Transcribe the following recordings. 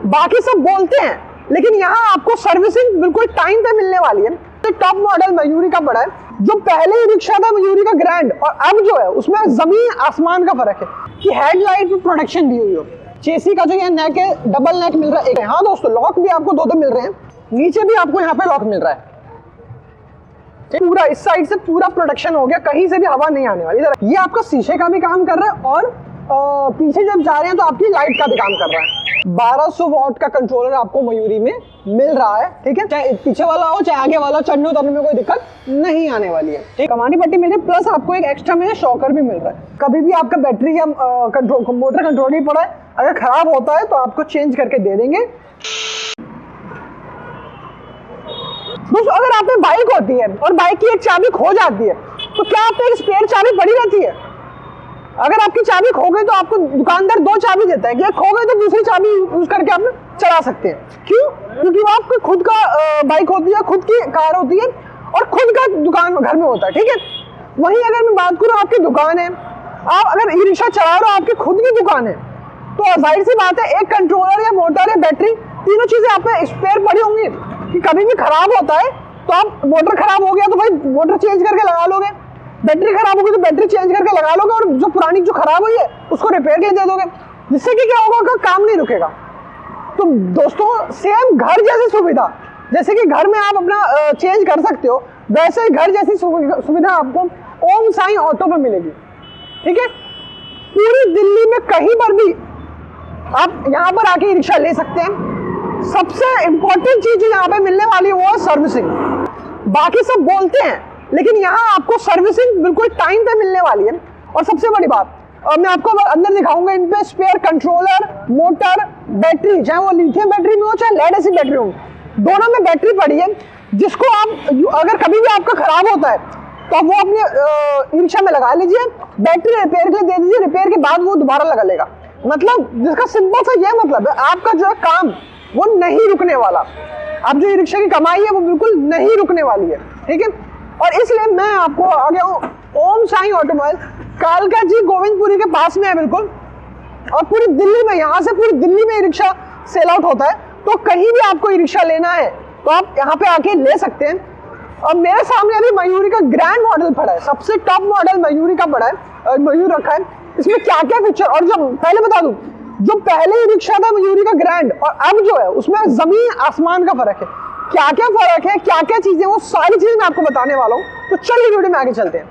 बाकी सब बोलते हैं, लेकिन यहाँ आपको सर्विसिंग बिल्कुल टाइम पे मिलने वाली है। तो टॉप मॉडल मयूरी का पड़ा है, जो पहले ही रिक्शा था मयूरी का ग्रैंड, और अब जो है उसमें जमीन आसमान का फर्क है कि हेडलाइट में प्रोडक्शन दी हुई हो। चेसी का जो ये नेक है, डबल नेक मिल रहा है एक। हाँ दोस्तों, लॉक भी आपको दो मिल रहे हैं, नीचे भी आपको यहाँ पे लॉक मिल रहा है। पूरा इस साइड से पूरा प्रोडक्शन हो गया, कहीं से भी हवा नहीं आने वाली। ये आपका शीशे का भी काम कर रहा है, और पीछे जब जा रहे हैं तो आपकी लाइट का भी काम कर रहा है। 1200 वॉट का कंट्रोलर आपको मयूरी में मिल रहा है, ठीक है। चाहे पीछे वाला हो चाहे आगे वाला, चढ़ने उतरने में कोई दिक्कत नहीं आने वाली है, ठीक। कमानी पट्टी मिल रही है, प्लस आपको एक एक्स्ट्रा में शॉकर भी मिल रहा है। कभी भी आपका बैटरी या मोटर कंट्रोल नहीं पड़ा है, अगर खराब होता है तो आपको चेंज करके दे देंगे। दोस्तों, अगर आप पे बाइक होती है और बाइक की एक चाबी खो जाती है, तो क्या आप पे एक स्पेयर चाबी पड़ी रहती है? अगर आपकी चाबी खो गई तो आपको दुकानदार दो चाबी देता है कि खो गई तो दूसरी चाबी यूज करके आप चला सकते हैं। क्यों? क्योंकि वो आपकी खुद का बाइक होती है, खुद की कार होती है, और खुद का दुकान घर में होता है, ठीक है। वहीं अगर मैं बात करूं, आपकी दुकान है, आप अगर ई रिक्शा चला रहे हो, आपकी खुद की दुकान है, तो जाहिर सी बात है एक कंट्रोलर या मोटर या बैटरी, तीनों चीजें आप पे स्पेयर पड़ी होंगी कि कभी भी खराब होता है तो आप, मोटर खराब हो गया तो भाई मोटर चेंज करके लगा लोगे, बैटरी खराब होगी तो बैटरी चेंज करके लगा लोगे, और जो पुरानी जो खराब हुई है उसको रिपेयर के लिए दे दोगे, जिससे कि क्या होगा, काम नहीं रुकेगा। तो दोस्तों, सेम घर जैसी सुविधा, जैसे कि घर में आप अपना चेंज कर सकते हो, वैसे ही घर जैसी सुविधा आपको ओम साई ऑटो पे मिलेगी, ठीक है। पूरी दिल्ली में कहीं पर भी आप यहाँ पर आके रिक्शा ले सकते हैं। सबसे इंपॉर्टेंट चीज जो यहाँ पे मिलने वाली है वो है सर्विसिंग। बाकी सब बोलते हैं, लेकिन यहाँ आपको सर्विसिंग बिल्कुल टाइम पे मिलने वाली है। और सबसे बड़ी बात, मैं आपको अंदर दिखाऊंगा, इन पे स्पेयर कंट्रोलर, मोटर, बैटरी, चाहे वो लिथियम बैटरी में हो चाहे लेड एसिड बैटरी हो, दोनों में बैटरी पड़ी है, जिसको आप अगर कभी भी आपका खराब होता है तो आप वो अपने रिक्शा में लगा लीजिए, बैटरी रिपेयर के लिए दे दीजिए, रिपेयर के बाद वो दोबारा लगा लेगा। मतलब जिसका सिंपल सा ये मतलब है, आपका जो है काम वो नहीं रुकने वाला। आप जो रिक्शा की कमाई है वो बिल्कुल नहीं रुकने वाली है, ठीक है। और इसलिए मैं आपको आ गया हूँ ओम साई ऑटोमोबाइल, कालका जी गोविंदपुरी के पास में है बिल्कुल, और पूरी दिल्ली में, यहाँ से पूरी दिल्ली में रिक्शा सेल आउट होता है। तो कहीं भी आपको रिक्शा लेना है तो आप यहाँ पे आके ले सकते हैं। और मेरे सामने अभी मयूरी का ग्रैंड मॉडल पड़ा है, सबसे टॉप मॉडल मयूरी का पड़ा है, मयूर रखा है। इसमें क्या क्या फीचर, और जो पहले बता दूं, जो पहले रिक्शा था मयूरी का ग्रैंड, और अब जो है उसमें जमीन आसमान का फर्क है। क्या क्या फर्क है, क्या क्या चीजें, वो सारी चीजें मैं आपको बताने वाला हूँ। तो चलिए वीडियो में आगे चलते हैं।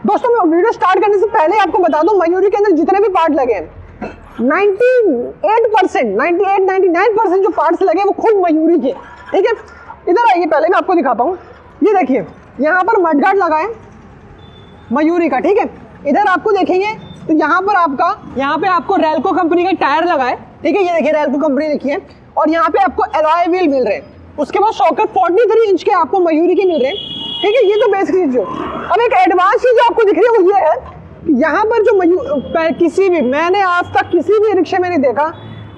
दोस्तों, मैं वीडियो स्टार्ट करने से पहले आपको बता दूं, मयूरी के अंदर जितने भी पार्ट लगे हैं, 98% जो पार्ट्स लगे हैं वो खुद मयूरी के, ठीक है। इधर आइए, पहले मैं आपको दिखाता हूँ। ये देखिए, यहाँ पर मडगार्ड लगा है मयूरी का, ठीक है। इधर आपको देखेंगे तो यहाँ पे आपको रेलको कंपनी का टायर लगा है, ठीक है। ये देखिए, रेलको कंपनी लिखी है, और यहाँ पे आपको एलॉय व्हील मिल रहे हैं। उसके बाद शॉकर 43 इंच के आपको मयूरी के मिल रहे हैं, ठीक है। ये तो बेसिक चीज। अब एक एडवांस चीज आपको दिख रही है वो ये है, यहाँ पर जो किसी भी, मैंने आज तक किसी भी रिक्शे में नहीं देखा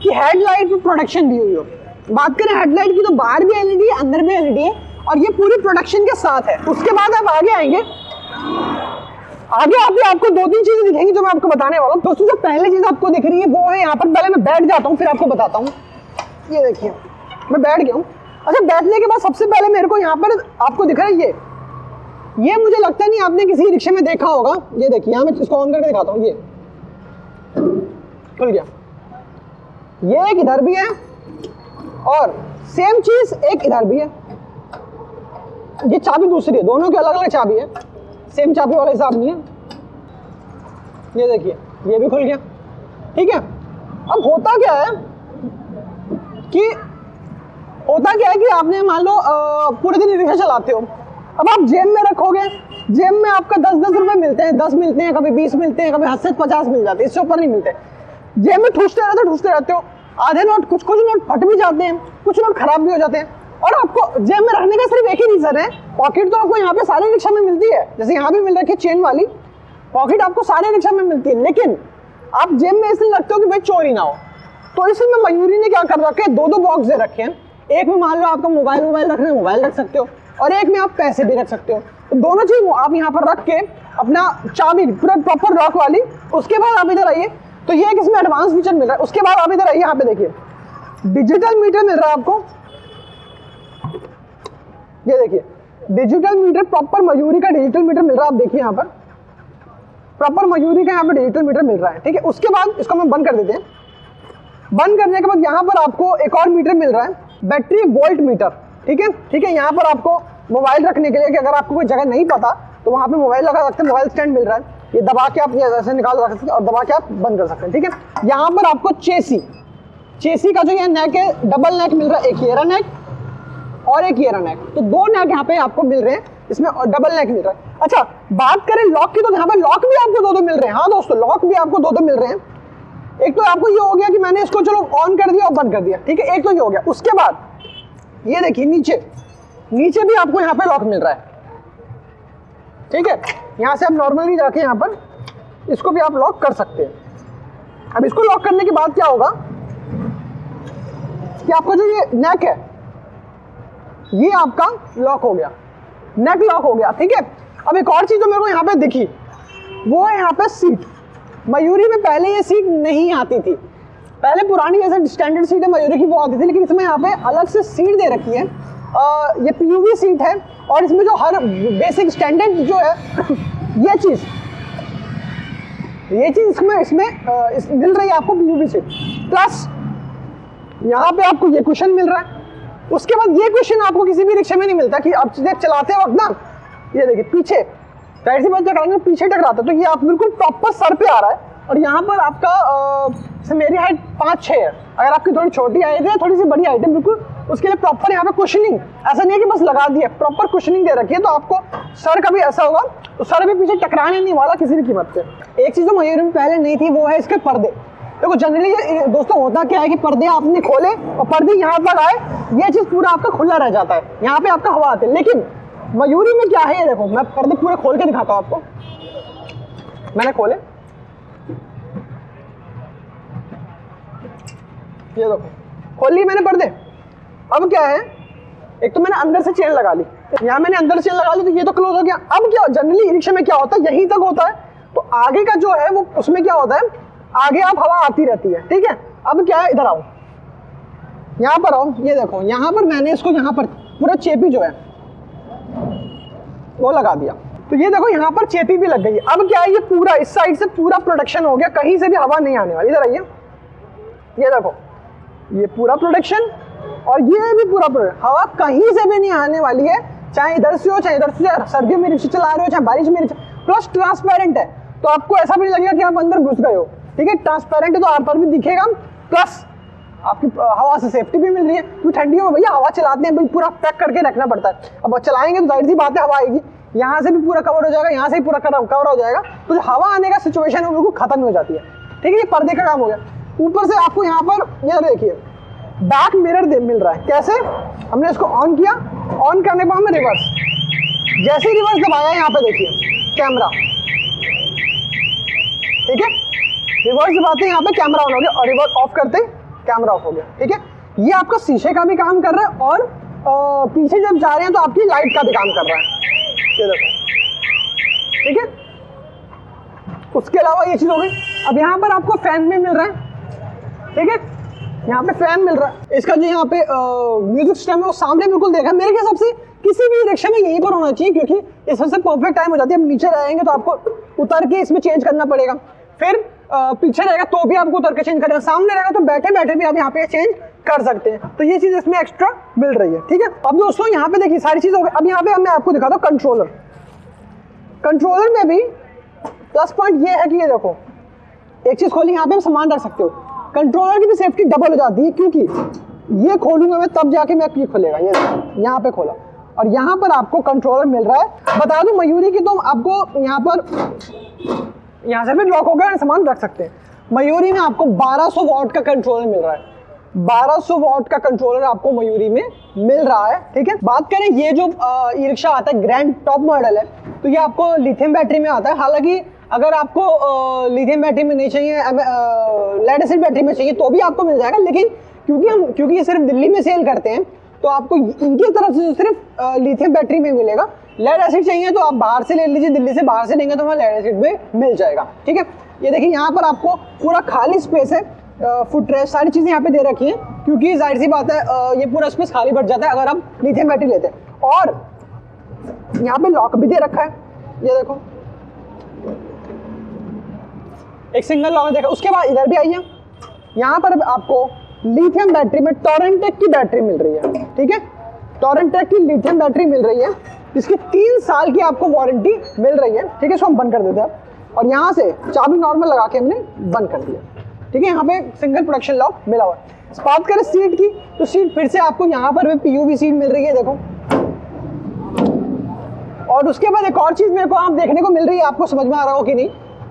कि हेडलाइट में प्रोडक्शन दी हुई हो। बात करें हेडलाइट की तो बाहर भी एलईडी है, अंदर भी एलईडी है, और ये पूरी प्रोडक्शन के साथ है। उसके बाद आप आगे आएंगे, आगे आपको दो तीन चीजें दिखेंगी जो मैं आपको बताने वाला हूँ। दोस्तों, जो पहली चीज आपको दिख रही है वो है यहाँ पर, पहले मैं बैठ जाता हूँ फिर आपको बताता हूँ। ये देखिए, मैं बैठ गया हूँ। अच्छा, बैठने के बाद सबसे पहले मेरे को यहाँ पर आपको दिख रहा है ये मुझे लगता नहीं आपने किसी रिक्शे में देखा होगा। ये देखिए, यहाँ मैं इसको ऑन करके दिखाता हूँ। ये खुल गया, ये एक इधर भी है, और सेम चीज एक इधर भी है। ये चाबी दूसरी है, दोनों की अलग अलग चाबी है, सेम चाबी वाला हिसाब नहीं है। ये देखिए, ये भी खुल गया, ठीक है। अब होता क्या है कि होता क्या है कि आपने मान लो पूरे दिन रिक्शा चलाते हो, अब आप जेब में रखोगे, जेब में आपका 10-10 रुपए मिलते हैं, 10 मिलते हैं, कभी 20 मिलते हैं, कभी 10 से 50 मिल जाते हैं, इससे ऊपर नहीं मिलते। जेब में ठूसते रहते हो, आधे नोट कुछ नोट फट भी जाते हैं, कुछ नोट खराब भी हो जाते हैं। और आपको जेब में रखने का सिर्फ एक ही रीजन है, पॉकेट तो आपको यहाँ पे सारे रिक्शा में मिलती है, जैसे यहाँ भी मिल रखी है चेन वाली पॉकेट आपको सारे रिक्शा में मिलती है, लेकिन आप जेब में इसलिए रखते हो कि भाई चोरी ना हो। तो इसमें मयूरी ने क्या कर रखे हैं, 2-2 बॉक्स दे रखे हैं। एक में मान लो आपका मोबाइल रखना है, मोबाइल रख सकते हो, और एक में आप पैसे भी रख सकते हो। तो दोनों चीज आप यहाँ पर रख के अपना चाबी पूरा प्रॉपर लॉक वाली, उसके बाद आप इधर आइए, तो ये एक इसमें एडवांस फीचर मिल रहा है। उसके बाद आप इधर आइए, यहाँ पे देखिए डिजिटल मीटर मिल रहा है आपको, ये देखिए डिजिटल मीटर, प्रॉपर मयूरी का डिजिटल मीटर मिल रहा है। आप देखिए यहाँ पर प्रॉपर मयूरी का यहाँ पे डिजिटल मीटर मिल रहा है, ठीक है। उसके बाद इसको हम बंद कर देते हैं। बंद करने के बाद यहाँ पर आपको एक और मीटर मिल रहा है, बैटरी वोल्ट मीटर, ठीक है, ठीक है। यहाँ पर आपको मोबाइल रखने के लिए, कि अगर आपको कोई जगह नहीं पता तो वहाँ पे मोबाइल लगा सकते हैं, मोबाइल स्टैंड मिल रहा है, ये दबा के आप ऐसे निकाल सकते हैं और दबा के आप बंद कर सकते हैं, ठीक है। यहाँ पर आपको चेसी का जो ये नेक है, डबल नेक मिल रहा है, एक ये नेक और एक ये नेक, तो 2 नेक यहाँ पे आपको मिल रहे हैं इसमें, और डबल नेक मिल रहा है। अच्छा, बात करें लॉक की, तो यहाँ पे लॉक भी आपको 2-2 मिल रहे हैं। हाँ दोस्तों, लॉक भी आपको 2-2 मिल रहे हैं। एक तो आपको ये हो गया कि मैंने इसको चलो ऑन कर दिया और बंद कर दिया, ठीक है, एक तो ये हो गया। उसके बाद ये देखिए नीचे भी आपको यहाँ पे लॉक मिल रहा है, ठीक है। यहाँ से आप नॉर्मली जाके यहाँ पर इसको भी आप लॉक कर सकते हैं। अब इसको लॉक करने के बाद क्या होगा कि आपका जो ये नेक है ये आपका लॉक हो गया, नेक लॉक हो गया, ठीक है। अब एक और चीज जो मेरे को यहाँ पे दिखी, वो है यहाँ पे सीट। मयूरी में पहले ये सीट नहीं आती थी, पहले पुरानी जैसे स्टैंडर्ड सीट है मयूरी की वो आती थी, लेकिन इसमें यहाँ पे अलग से सीट दे रखी है। ये पीयूवी सीट है, और इसमें जो हर बेसिक स्टैंडर्ड जो है ये चीज इसमें मिल रही है आपको पीयूवी सीट, प्लस यहाँ पे आपको ये कुशन मिल रहा है। उसके बाद ये क्वेश्चन आपको किसी भी रिक्शा में नहीं मिलता कि आप चलाते वक्त ना, ये देखिए पीछे जाहिर सी बात टकराएंगे, पीछे टकराते, तो ये आप बिल्कुल प्रॉपर सर पे आ रहा है। और यहाँ पर आपका मेरी हाइट 5'6" है, अगर आपकी थोड़ी छोटी हाइट है, थोड़ी सी बड़ी हाइट है, बिल्कुल उसके लिए प्रॉपर यहाँ पे कुशनिंग, ऐसा नहीं है कि बस लगा दिया, प्रॉपर कुशनिंग दे रखी है। तो आपको सर कभी ऐसा होगा तो सर भी पीछे टकराने नहीं वाला किसी भी कीमत पे। एक चीज़ जो मयूरी में पहले नहीं थी वो है इसके पर्दे। देखो जनरली दोस्तों होता क्या है कि पर्दे आपने खोले और पर्दे यहाँ तक आए, ये चीज़ पूरा आपका खुला रह जाता है, यहाँ पे आपका हवा आती है। लेकिन मयूरी में क्या है, ये देखो मैं पर्दे पूरे खोल के दिखाता हूँ आपको। मैंने खोले, ये देखो खोल ली मैंने पर्दे। अब क्या है, एक तो मैंने अंदर से चेन लगा ली, यहाँ मैंने अंदर से चेन लगा ली, तो ये तो क्लोज हो गया। अब क्या जनरली रिक्शा में क्या होता है, यहीं तक होता है, तो आगे का जो है वो उसमें क्या होता है, आगे आप हवा आती रहती है, ठीक है। अब क्या है, इधर आओ, यहाँ पर आओ, ये देखो यहाँ पर मैंने इसको यहाँ पर पूरा चेपी जो है वो लगा दिया, तो ये देखो यहाँ पर चेपी भी लग गई है। अब क्या है, ये पूरा इस साइड से पूरा प्रोटेक्शन हो गया, कहीं से भी हवा नहीं आने वाली। इधर आइए, ये देखो ये पूरा प्रोटेक्शन और ये भी पूरा प्रोटेक्शन, हवा कहीं से भी नहीं आने वाली है, चाहे इधर से हो चाहे इधर से, सर्दियों में रिक्शा चला रहे हो चाहे बारिश में। प्लस ट्रांसपेरेंट है, तो आपको ऐसा भी नहीं लगेगा कि आप अंदर घुस गए हो, ठीक है। ट्रांसपेरेंट है तो आर पार भी दिखेगा, प्लस आपकी हवा से सेफ्टी भी मिल रही है। क्योंकि ठंडियों में भैया हवा चलाते हैं भाई पूरा पैक करके रखना पड़ता है, अब चलाएंगे तो जाहिर सी बात है हवा आएगी, यहाँ से भी पूरा कवर हो जाएगा, यहाँ से भी पूरा कवर हो जाएगा, तो जो हवा आने का सिचुएशन है वो बिल्कुल खत्म हो जाती है, ठीक है। ये पर्दे का काम हो गया। ऊपर से आपको यहाँ पर ये देखिए बैक मिरर मिल रहा है। कैसे, हमने इसको ऑन किया, ऑन करने के बाद हमें रिवर्स, जैसे ही रिवर्स दबाया यहाँ पे देखिए कैमरा, ठीक है। रिवर्स दबाते यहाँ पे कैमरा ऑन हो गया और रिवर्स ऑफ करते कैमरा ऑफ हो गया, ठीक है। ये आपका शीशे का भी काम कर रहा है और पीछे जब जा रहे हैं तो आपकी लाइट का भी काम कर रहा है, ये देखो, ठीक है। उसके अलावा ये चीज हो गई। अब यहाँ पर आपको फैन भी मिल रहा है, ठीक है, यहाँ पे फैन मिल रहा है। इसका जो यहाँ पे म्यूजिक सिस्टम है वो सामने बिल्कुल देखा, मेरे हिसाब से किसी भी रिक्शा में यहीं पर होना चाहिए, क्योंकि इस वजह से परफेक्ट टाइम हो जाती है। अब नीचे रहेंगे तो आपको उतर के इसमें चेंज करना पड़ेगा, फिर पीछे रहेगा तो भी आपको उतर के चेंज करेगा, सामने रहेगा तो बैठे बैठे भी आप यहाँ पे चेंज कर सकते हैं। तो ये चीज इसमें एक्स्ट्रा मिल रही है, ठीक है। अब दोस्तों यहाँ पे देखिए सारी चीज हो गई। अब यहाँ पे मैं आपको दिखाता हूँ कंट्रोलर। कंट्रोलर में भी प्लस पॉइंट ये है कि ये देखो एक चीज खोली, यहाँ पे आप सामान रख सकते हो। कंट्रोलर की भी सेफ्टी डबल हो जाती है, क्योंकि ये खोलूंगा मैं तब जाके मैं ये खुलेगा। ये यहाँ पे खोला और यहाँ पर आपको कंट्रोलर मिल रहा है। बता दूं मयूरी की तो आपको यहाँ पर यहाँ से भी लॉक हो गया, सामान रख सकते हैं। मयूरी में आपको 1200 वॉट का कंट्रोलर मिल रहा है। 1200 वॉट का कंट्रोलर आपको मयूरी में मिल रहा है। ठीक है, बात करें ये जो ई रिक्शा आता है ग्रैंड टॉप मॉडल है, तो ये आपको लिथियम बैटरी में आता है। हालांकि अगर आपको लिथियम बैटरी में नहीं चाहिए, लेड एसिड बैटरी में चाहिए तो भी आपको मिल जाएगा, लेकिन क्योंकि ये सिर्फ दिल्ली में सेल करते हैं तो आपको इनकी तरफ से सिर्फ लिथियम बैटरी में मिलेगा। लेड एसिड चाहिए तो आप बाहर से ले लीजिए, दिल्ली से बाहर से लेंगे तो वहाँ लेड एसिड में मिल जाएगा। ठीक है, ये देखिए यहाँ पर आपको पूरा खाली स्पेस है, फुट रेस्ट सारी चीज़ें यहाँ पे दे रखी हैं, क्योंकि जाहिर सी बात है ये पूरा स्पेस खाली बढ़ जाता है अगर आप लिथियम बैटरी लेते हैं। और यहाँ पे लॉक भी दे रखा है, ये देखो एक सिंगल लॉक देखा। उसके बाद इधर भी आइए, यहाँ पर आपको लिथियम बैटरी में टोरेंटेक की बैटरी मिल रही है। ठीक है, टोरेंटेक की लिथियम बैटरी मिल रही है, इसकी 3 साल की आपको वारंटी मिल रही है। ठीक है, इसको हम बंद कर देते हैं और यहाँ से चाबी नॉर्मल लगा के हमने बंद कर दिया। ठीक है, यहाँ पे सिंगल प्रोडक्शन लॉक मिला हुआ है। बात करें सीट की तो सीट फिर से आपको यहाँ पर भी PUV सीट मिल रही है, देखो। और उसके बाद एक और चीज़ मेरे को आप देखने को मिल रही है, आपको समझ में आ रहा हो कि नहीं,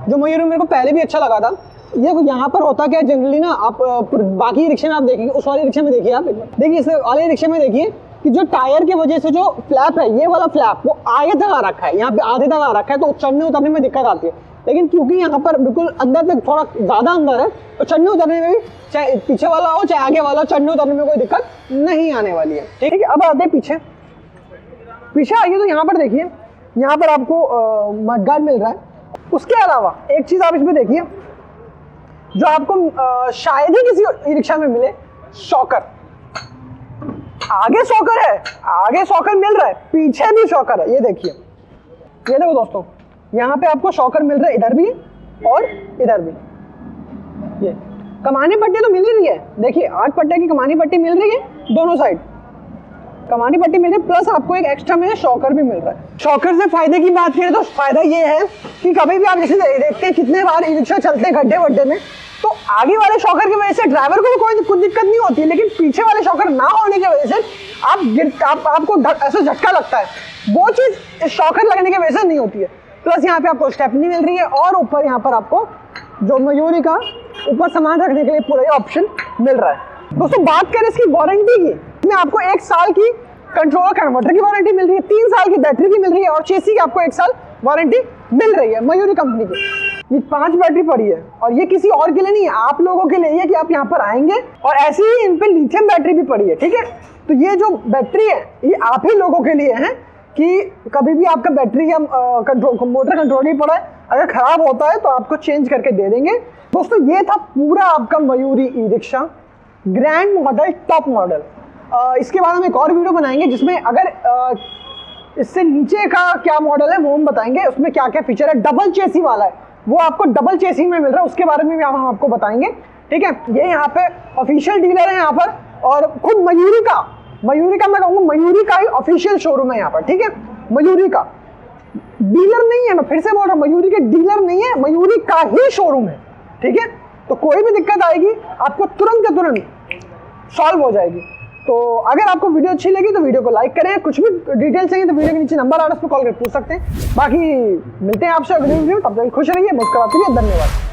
जो मयूरी मेरे को पहले भी अच्छा लगा था। ये यहाँ पर होता क्या जनरली ना, आप बाकी रिक्शे में आप देखेंगे, उस वाले रिक्शे में देखिए, आप देखिए इस वाले रिक्शे में देखिए कि जो टायर की वजह से जो फ्लैप है, ये वाला फ्लैप वो आगे तक आ रखा है, यहाँ पे आधे तक आ रखा है, तो चढ़ने उतरने में दिक्कत आती है। लेकिन क्योंकि यहाँ पर बिल्कुल अंदर तक थोड़ा ज़्यादा अंदर है, तो चढ़ने उतरने में भी चाहे पीछे वाला हो चाहे आगे वाला, चढ़ने उतरने में कोई दिक्कत नहीं आने वाली है। ठीक है, अब आते हैं पीछे आइए तो यहाँ पर देखिए, यहाँ पर आपको मडगार्ड मिल रहा है। उसके अलावा एक चीज़ आप इसमें देखिए जो आपको शायद ही किसी ई रिक्शा में मिले, शॉकर। आगे शॉकर है, आगे शॉकर मिल रहा है, पीछे भी शॉकर है। ये देखिए, ये देखो दोस्तों, यहाँ पे आपको शॉकर मिल रहा है, इधर भी और इधर भी। ये कमानी पट्टी तो मिल ही रही है, देखिए 8 पट्टे की कमानी पट्टी मिल रही है, दोनों साइड कमानी पट्टी मिल रही है, प्लस आपको एक एक्स्ट्रा में शॉकर भी मिल रहा है। शॉकर से फायदे की बात करें तो फायदा ये है कि कभी भी आप जैसे देखते हैं कितने बार ई रिक्शा चलते हैं गड्ढे वड्ढे में, तो आगे वाले शॉकर की वजह से ड्राइवर को कोई कुछ दिक्कत नहीं होती है, लेकिन पीछे वाले शॉकर ना होने की वजह से आपको ऐसा झटका लगता है, वो चीज़ इस शॉकर लगने की वजह से नहीं होती है। प्लस यहाँ पे आपको स्टेपनी मिल रही है और ऊपर यहाँ पर आपको जो मयूरी का ऊपर सामान रखने के लिए पूरा ये ऑप्शन मिल रहा है। दोस्तों बात करें इसकी वारंटी की, इसमें आपको 1 साल की कंट्रोलर कन्वर्टर की वारंटी मिल रही है, 3 साल की बैटरी की मिल रही है और चेसी की आपको 1 साल वारंटी मिल रही है मयूरी कंपनी की। ये 5 बैटरी पड़ी है और ये किसी और के लिए नहीं है, आप लोगों के लिए है कि आप यहाँ पर आएंगे। और ऐसे ही इन पे लिथियम बैटरी भी पड़ी है। ठीक है, तो ये जो बैटरी है ये आप ही लोगों के लिए है कि कभी भी आपका बैटरी या मोटर कंट्रोल नहीं पड़ा है, अगर खराब होता है तो आपको चेंज करके दे देंगे। दोस्तों ये था पूरा आपका Mayuri e rickshaw grand model top model. इसके बाद हम एक और वीडियो बनाएंगे जिसमें अगर इससे नीचे का क्या मॉडल है वो हम बताएंगे, उसमें क्या क्या फीचर है। डबल चेसी वाला है, वो आपको डबल चेसी में मिल रहा है, उसके बारे में भी हम आपको बताएंगे। ठीक है, ये यहाँ पे ऑफिशियल डीलर है यहाँ पर, और खुद मयूरी का मैं कहूँगा मयूरी का ही ऑफिशियल शोरूम है यहाँ पर। ठीक है, मयूरी का डीलर नहीं है, मैं फिर से बोल रहा हूँ, मयूरी के डीलर नहीं है, मयूरी का ही शोरूम है। ठीक है, तो कोई भी दिक्कत आएगी आपको तुरंत के तुरंत सॉल्व हो जाएगी। तो अगर आपको वीडियो अच्छी लगी तो वीडियो को लाइक करें, कुछ भी डिटेल चाहिए तो वीडियो के नीचे नंबर आ रहा है, उस पर कॉल कर पूछ सकते हैं। बाकी मिलते हैं आपसे अगले वीडियो में, तब तक खुश रहिए, मुस्कुराते रहिए, धन्यवाद।